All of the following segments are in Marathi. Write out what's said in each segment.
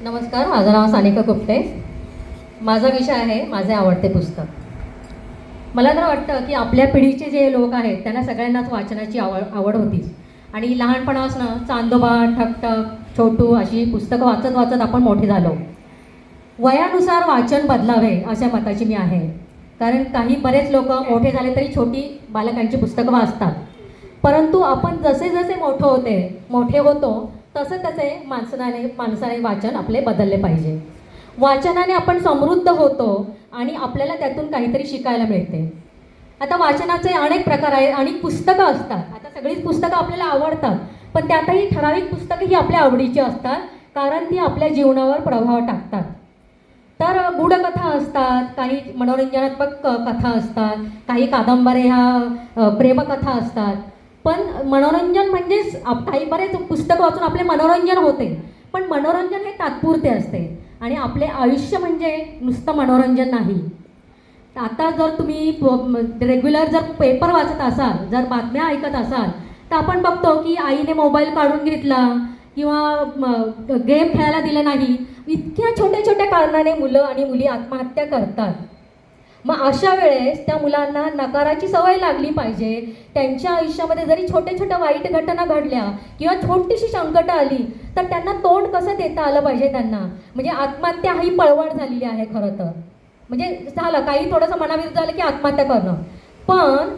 नमस्कार, माझं नाव सानिका गुप्ते. माझा विषय आहे माझे आवडते पुस्तक. मला तर वाटतं की आपल्या पिढीचे जे लोक आहेत त्यांना सगळ्यांनाच वाचनाची आवड होतीच. आणि लहानपणापासून चांदोबा, ठकठक, छोटू अशी पुस्तकं वाचत वाचत आपण मोठे झालो. वयानुसार वाचन बदलावे अशा मताची मी आहे. कारण बरेच लोक मोठे झाले तरी छोटी बालकांची पुस्तकं वाचतात. परंतु आपण जसे जसे मोठे होतो तसे तसे माणसाने वाचन आपले बदलले पाहिजे. वाचनाने आपण समृद्ध होतो आणि आपल्याला त्यातून काहीतरी शिकायला मिळते. आता वाचनाचे अनेक प्रकार आहेत आणि पुस्तकं असतात. आता सगळीच पुस्तकं आपल्याला आवडतात, पण त्यातही ठराविक पुस्तकं ही आपल्या आवडीची असतात, कारण ती आपल्या जीवनावर प्रभाव टाकतात. तर गूढकथा असतात, काही मनोरंजनात्मक कथा असतात, काही कादंबऱ्या ह्या प्रेमकथा असतात. पण मनोरंजन म्हणजेच काही बरेच पुस्तकं वाचून आपले मनोरंजन होते, पण मनोरंजन हे तात्पुरते असते आणि आपले आयुष्य म्हणजे नुसतं मनोरंजन नाही. आता जर तुम्ही रेग्युलर जर पेपर वाचत असाल, जर बातम्या ऐकत असाल, तर आपण बघतो की आईने मोबाईल काढून घेतला किंवा गेम खेळायला दिलं नाही, इतक्या छोट्या छोट्या कारणाने मुलं आणि मुली आत्महत्या करतात. मग अशा वेळेस त्या मुलांना नकाराची सवय लागली पाहिजे. त्यांच्या आयुष्यामध्ये जरी छोट्या छोट्या वाईट घटना घडल्या किंवा छोटीशी संकटं आली तर त्यांना तोंड कसं देता आलं पाहिजे त्यांना. म्हणजे आत्महत्या ही पळवण झालेली आहे खरं तर. म्हणजे झालं काही थोडंसं मनाविरुद्ध झालं की आत्महत्या करणं. पण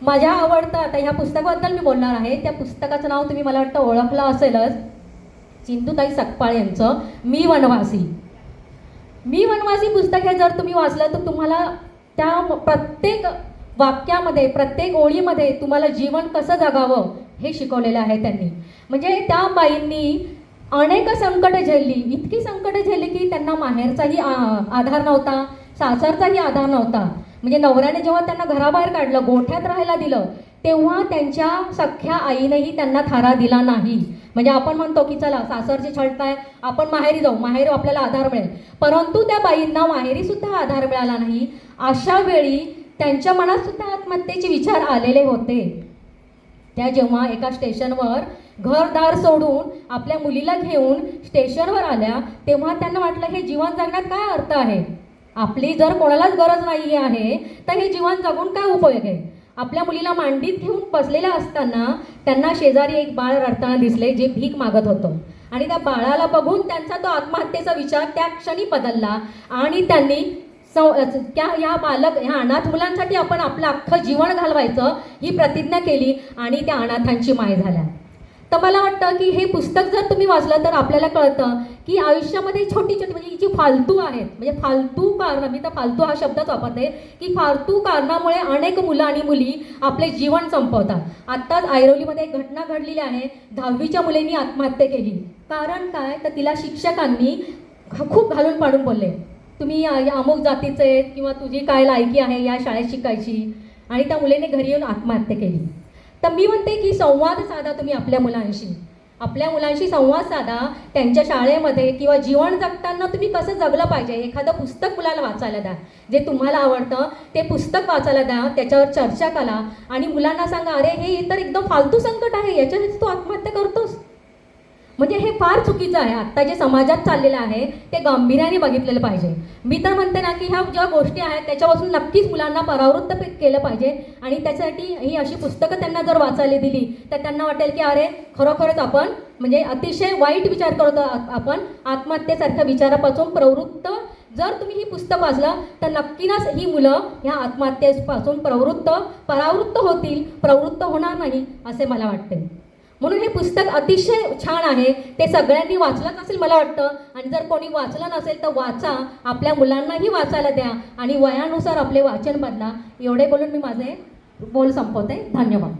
माझ्या आवडतं आता ह्या पुस्तकाबद्दल मी बोलणार आहे. त्या पुस्तकाचं नाव तुम्ही मला वाटतं ओळखलं असेलच, सिंधुताई सपकाळ यांचं मी वनवासी. मी वनवासी पुस्तक हे जर तुम्ही वाचलं तर तुम्हाला त्या प्रत्येक वाक्यामध्ये, प्रत्येक ओळीमध्ये तुम्हाला जीवन कसं जगावं हे शिकवलेलं आहे त्यांनी. म्हणजे त्या बाईंनी अनेक संकटं झेलली, इतकी संकटं झेलली की त्यांना माहेरचाही आधार नव्हता, सासरचाही आधार नव्हता. म्हणजे नवऱ्याने जेव्हा त्यांना घराबाहेर काढलं, गोठ्यात राहायला दिलं, तेव्हा त्यांच्या सख्ख्या आईनेही त्यांना थारा दिला नाही. म्हणजे आपण म्हणतो की चला सासरची छळताय, आपण माहेरी जाऊ, माहेर आपल्याला आधार मिळेल. परंतु त्या बाईंना माहेरी सुद्धा आधार मिळाला नाही. अशा वेळी त्यांच्या मनात सुद्धा आत्महत्येचे विचार आलेले होते. त्या जेव्हा एका स्टेशनवर घरदार सोडून आपल्या मुलीला घेऊन स्टेशनवर आल्या, तेव्हा त्यांना वाटलं हे जीवन जगण्यात काय अर्थ आहे. आपली जर कोणालाच गरज नाही आहे तर हे जीवन जगून काय उपयोग आहे. आपल्या मुलीला मांडीत घेऊन बसलेल्या असताना त्यांना शेजारी एक बाळ रडताना दिसले, जे भीक मागत होतं. आणि त्या बाळाला बघून त्यांचा तो आत्महत्येचा विचार त्या क्षणी बदलला आणि त्यांनी ह्या अनाथ मुलांसाठी आपण आपलं अख्खं जीवन घालवायचं ही प्रतिज्ञा केली आणि त्या अनाथांची माय झाल्या. तर मला वाटतं की हे पुस्तक जर तुम्ही वाचलं तर आपल्याला कळतं की आयुष्यामध्ये छोटी छोटी म्हणजे जी फालतू आहेत, म्हणजे फालतू कारणं, मी तर फालतू हा शब्दच वापरते, की फालतू कारणामुळे अनेक मुलं आणि मुली आपले जीवन संपवतात. आत्ताच ऐरोलीमध्ये एक घटना घडलेली आहे. 10वीच्या मुलींनी आत्महत्या केली. कारण काय तर तिला शिक्षकांनी खूप घालून पाडून बोलले, तुम्ही या अमुक जातीचे किंवा तुझी काय लायकी आहे या शाळेत शिकायची. आणि त्या मुलीने घरी येऊन आत्महत्या केली. तर मी म्हणते की संवाद साधा तुम्ही आपल्या मुलांशी संवाद साधा. त्यांच्या शाळेमध्ये किंवा जीवन जगताना तुम्ही कसं जगलं पाहिजे, एखादं पुस्तक मुलाला वाचायला द्या, जे तुम्हाला आवडतं ते पुस्तक वाचायला द्या, त्याच्यावर चर्चा करा आणि मुलांना सांगा, अरे हे तर एकदम फालतू संकट आहे, याच्यानेच तू आत्महत्या करतोस. म्हणजे हे फार चुकीचं आहे. आत्ता जे समाजात चाललेलं आहे ते गांभीर्याने बघितलेलं पाहिजे. मी तर म्हणते ना की ह्या ज्या गोष्टी आहेत त्याच्यापासून नक्कीच मुलांना परावृत्त केलं पाहिजे. आणि त्यासाठी ही अशी पुस्तकं त्यांना जर वाचायला दिली तर त्यांना वाटेल की अरे खरोखरच आपण म्हणजे अतिशय वाईट विचार करतो, आपण आत्महत्येसारख्या विचारापासून प्रवृत्त जर तुम्ही ही पुस्तक वाचलं तर नक्कीच ही मुलं ह्या आत्महत्येपासून परावृत्त होतील, प्रवृत्त होणार नाही असे मला वाटते. म्हणून हे पुस्तक अतिशय छान आहे. ते सगळ्यांनी वाचलं नसेल मला वाटतं, आणि जर कोणी वाचलं नसेल तर वाचा, आपल्या मुलांनाही वाचायला द्या आणि वयानुसार आपले वाचन बदला. एवढे बोलून मी माझे बोल संपवते. धन्यवाद.